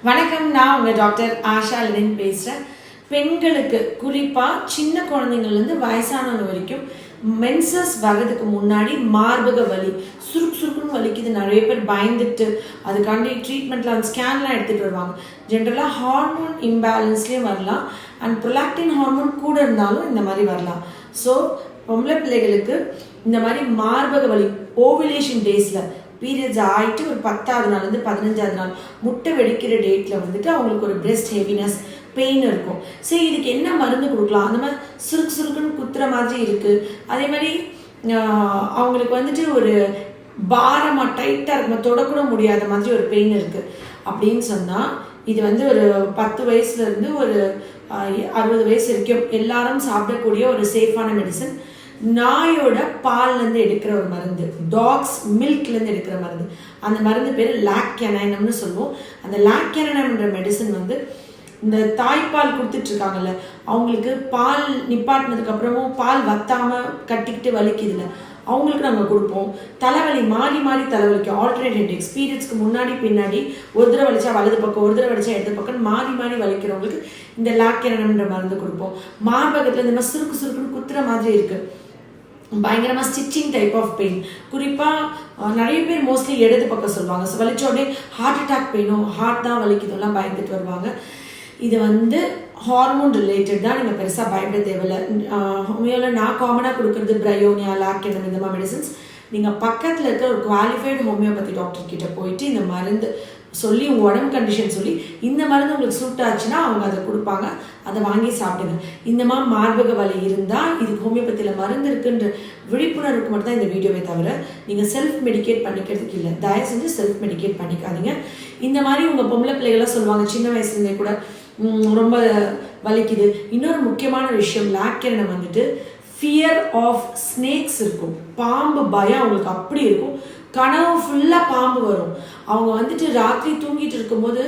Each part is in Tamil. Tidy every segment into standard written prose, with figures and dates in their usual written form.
வணக்கம், நான் உங்கள் டாக்டர் ஆஷா லெனின் பேசுகிறேன். பெண்களுக்கு குறிப்பாக சின்ன குழந்தைங்கள்லேருந்து வயசானவங்க வரைக்கும் மென்சஸ் வர்றதுக்கு முன்னாடி மார்பக வலி சுருக்குன்னு வலிக்குது. நிறைய பேர் பயந்துட்டு அதுக்காண்டி ட்ரீட்மெண்ட்லாம் ஸ்கேன்லாம் எடுத்துகிட்டு வருவாங்க. ஜென்ரலாக ஹார்மோன் இம்பேலன்ஸ்லேயும் வரலாம், அண்ட் ப்ரொலாக்டின் ஹார்மோன் கூட இருந்தாலும் இந்த மாதிரி வரலாம். ஸோ பொம்பளை பிள்ளைகளுக்கு இந்த மாதிரி மார்பக வலி ஓவுலேஷன் டேஸில் பீரியட்ஸ் ஆகிட்டு ஒரு 10வது நாள்லேருந்து 15வது நாள் முட்டை வெடிக்கிற டேட்டில் வந்துட்டு அவங்களுக்கு ஒரு பிரெஸ்ட் ஹெவினஸ் பெயின் இருக்கும். சரி, இதுக்கு என்ன மருந்து கொடுக்கலாம்? அந்த மாதிரி சுருக்குன்னு குத்துற மாதிரி இருக்குது. அதே மாதிரி அவங்களுக்கு வந்துட்டு ஒரு பாரமாக டைட்டாக இருக்கும், தொடக்கூட முடியாத மாதிரி ஒரு பெயின் இருக்குது அப்படின்னு சொன்னால், இது வந்து ஒரு 10 வயசுலேருந்து ஒரு 60 வயசு வரைக்கும் எல்லாரும் சாப்பிடக்கூடிய ஒரு சேஃபான மெடிசன். நாயோட பால்லேருந்து எடுக்கிற ஒரு மருந்து, டாக்ஸ் மில்க்லேருந்து எடுக்கிற மருந்து. அந்த மருந்து பேர் லாக்யனைனம்னு சொல்லுவோம். அந்த லாக்யனைனம்ன்ற மெடிசன் வந்து இந்த தாய்ப்பால் கொடுத்துட்ருக்காங்கல்ல, அவங்களுக்கு பால் நிப்பாட்டினதுக்கு அப்புறமும் பால் வத்தாமல் கட்டிக்கிட்டு வலிக்குதுல்ல, அவங்களுக்கு நாங்கள் கொடுப்போம். தலைவலி மாறி தலைவலிக்கும், ஆல்டர்னேட் எக்ஸ்பீரியன்ஸ்க்கு முன்னாடி பின்னாடி ஒரு தடவை வலிச்சா வலது பக்கம், ஒரு தடவை வலிச்சா இடது பக்கம் மாறி வலிக்கிறவங்களுக்கு இந்த லாக்யனைனம்ன்ற மருந்து கொடுப்போம். மார்பகத்தில் இந்த மாதிரி சுருக்குன்னு குத்துற மாதிரி இருக்குது, பயங்கரமாக ஸ்டிச்சிங் டைப் ஆஃப் பெயின். குறிப்பாக நிறைய பேர் மோஸ்ட்லி இடது பக்கம் சொல்லுவாங்க. ஸோ வலிச்சோடனே ஹார்ட் அட்டாக் பெயினும், ஹார்ட் தான் வலிக்குதுலாம் பயந்துட்டு வருவாங்க. இது வந்து ஹார்மோன் ரிலேட்டட் தான், நீங்கள் பெருசாக பயப்பட தேவையில்லை. ஹோமியோவில் நான் காமனாக கொடுக்குறது பிரயோனியா, லாக்யனம் இந்த மாதிரி மெடிசன்ஸ். நீங்கள் பக்கத்தில் இருக்கிற ஒரு குவாலிஃபைடு ஹோமியோபதி டாக்டர் கிட்ட போயிட்டு இந்த மருந்து சொல்லி, உங்கள் உடம்பு கண்டிஷன் சொல்லி, இந்த மருந்து உங்களுக்கு சூட் ஆச்சுன்னா அவங்க அதை கொடுப்பாங்க, அதை வாங்கி சாப்பிடுங்க. இந்த மாதிரி மார்பக வலி இருந்தால் இதுக்கு ஹோமியோபதியில் மருந்து இருக்குன்ற விழிப்புணர்வுக்கு மட்டும் தான் இந்த வீடியோவை தவிர நீங்கள் செல்ஃப் மெடிக்கேட் பண்ணிக்கிறதுக்கு இல்லை. தயவு செஞ்சு செல்ஃப் மெடிக்கேட் பண்ணிக்காதீங்க. இந்த மாதிரி உங்கள் பொம்பளை பிள்ளைகள்லாம் சொல்லுவாங்க, சின்ன வயசுலேருந்தே கூட ரொம்ப வலிக்குது. இன்னொரு முக்கியமான விஷயம், லாக்யனைனம் வந்துட்டு ஃபியர் ஆஃப் ஸ்னேக்ஸ் இருக்கும், பாம்பு பயம் அவங்களுக்கு அப்படி இருக்கும். கனவு ஃபுல்லாக பாம்பு வரும். அவங்க வந்துட்டு ராத்திரி தூங்கிட்டு இருக்கும்போது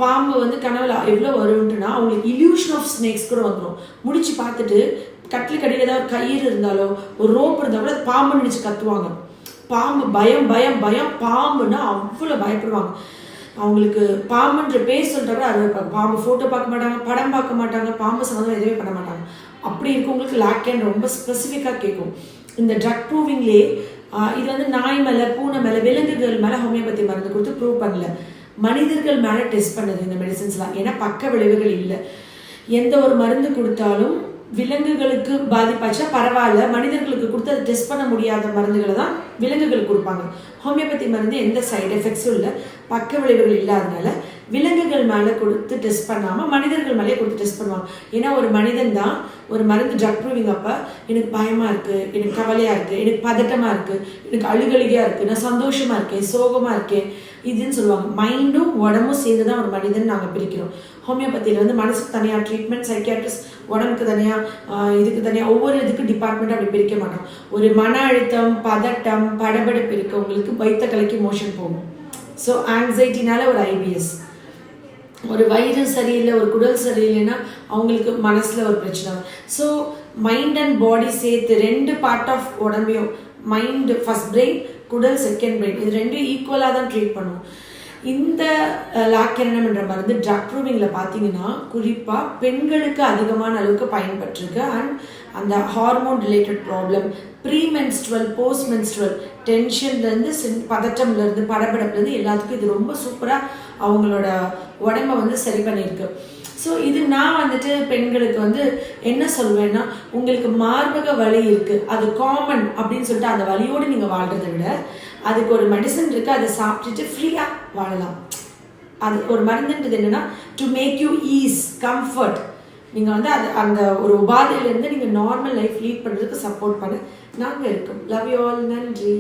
பாம்பு வந்து கனவுல எவ்வளோ வரும்ட்டுனா அவங்களுக்கு இல்யூஷன் ஆஃப் ஸ்னேக்ஸ் கூட வந்துடும். முடிச்சு பார்த்துட்டு கட்டில் கடையில் ஏதாவது கயிறு இருந்தாலோ ஒரு ரோப் இருந்தால் கூட பாம்பு நினச்சி கத்துவாங்க. பாம்பு பயம் பாம்புன்னா அவ்வளோ பயப்படுவாங்க. அவங்களுக்கு பாம்புன்ற பேர் சொல்கிறப்ப அது பாம்பு ஃபோட்டோ பார்க்க மாட்டாங்க, படம் பார்க்க மாட்டாங்க, பாம்பு சம்மந்தம் எதுவுமே பண்ண மாட்டாங்க. அப்படி இருக்கவங்களுக்கு லாக்யன் ரொம்ப ஸ்பெசிஃபிக்காக கேட்கும். இந்த ட்ரக் ப்ரூவிங்லேயே இது வந்து நாய் மேலே, பூனை மேலே, விலங்குகள் மேலே ஹோமியோபதி மருந்து கொடுத்து ப்ரூவ் பண்ணல, மனிதர்கள் மேலே டெஸ்ட் பண்ணுது இந்த மெடிசன்ஸ்லாம். ஏன்னா பக்க விளைவுகள் இல்லை. எந்த ஒரு மருந்து கொடுத்தாலும் விலங்குகளுக்கு பாதிப்பாச்சா பரவாயில்ல, மனிதர்களுக்கு கொடுத்து அதை டெஸ்ட் பண்ண முடியாத மருந்துகளை தான் விலங்குகளுக்கு கொடுப்பாங்க. ஹோமியோபதி மருந்து எந்த சைடு எஃபெக்ட்ஸும் இல்லை, பக்க விளைவுகள் இல்லாதனால விலங்குகள் மேலே கொடுத்து டெஸ்ட் பண்ணாமல் மனிதர்கள் மேலே கொடுத்து டெஸ்ட் பண்ணுவாங்க. ஏன்னா ஒரு மனிதன் தான் ஒரு மருந்து ட்ரக் ப்ரூவிங் அப்போ எனக்கு பயமாக இருக்குது, எனக்கு கவலையாக இருக்குது, எனக்கு பதட்டமாக இருக்குது, எனக்கு அழுகழுகையாக இருக்குது, நான் சந்தோஷமாக இருக்கேன், சோகமாக இருக்கேன் இதுன்னு சொல்லுவாங்க. மைண்டும் உடம்பும் சேர்ந்து தான் ஒரு மனிதன் நாங்கள் பிரிக்கிறோம். ஹோமியோபதியில் வந்து மனசுக்கு தனியாக ட்ரீட்மெண்ட், சைக்கியாட்ரிஸ்ட் உடம்புக்கு தனியாக, இதுக்கு தனியாக, ஒவ்வொரு இதுக்கு டிபார்ட்மெண்ட் அப்படி பிரிக்க மாட்டோம். ஒரு மன அழுத்தம், பதட்டம், படபடப்பு இருக்கவங்களுக்கு வயிற்ற கலக்கி மோஷன் போகும். ஸோ ஆங்ஸைட்டினால ஒரு ஐபிஎஸ், ஒரு வயிறு சரியில்லை, ஒரு குடல் சரியில்லைன்னா அவங்களுக்கு மனசில் ஒரு பிரச்சனை. ஸோ மைண்ட் அண்ட் பாடி சேர்த்து 2 பார்ட் ஆஃப் உடம்பையும், மைண்டு ஃபர்ஸ்ட் பிரெயின், குடல் செகண்ட் பிரெயின், இது 2 ஈக்குவலாக தான் ட்ரீட் பண்ணுவோம். இந்த லாக்யனைனம் என்ற மருந்து ட்ரக் ப்ரூவிங்கில் பார்த்தீங்கன்னா குறிப்பாக பெண்களுக்கு அதிகமான அளவுக்கு பயன்பட்டுருக்கு. அண்ட் அந்த hormone related problem, premenstrual, post menstrual, டென்ஷன்லேருந்து, பதட்டம்லேருந்து, படபடப்புலேருந்து எல்லாத்துக்கும் இது ரொம்ப சூப்பராக அவங்களோட உடம்பை வந்து சரி பண்ணியிருக்கு. ஸோ இது நான் வந்துட்டு பெண்களுக்கு வந்து என்ன சொல்வேன்னா, உங்களுக்கு மார்பக வலி இருக்குது, அது காமன் அப்படின்னு சொல்லிட்டு அந்த வலியோடு நீங்கள் வாழ்கிறத விட அதுக்கு ஒரு மெடிசன் இருக்குது, அதை சாப்பிட்டுட்டு ஃப்ரீயாக வாழலாம். அது ஒரு மருந்துன்றது என்னென்னா to make you ease, comfort. நீங்கள் வந்து அது அந்த ஒரு உபாதையிலேருந்து நீங்கள் நார்மல் லைஃப் லீட் பண்ணுறதுக்கு சப்போர்ட் பண்ண நாங்கள் இருக்கோம். Love you all. நன்றி.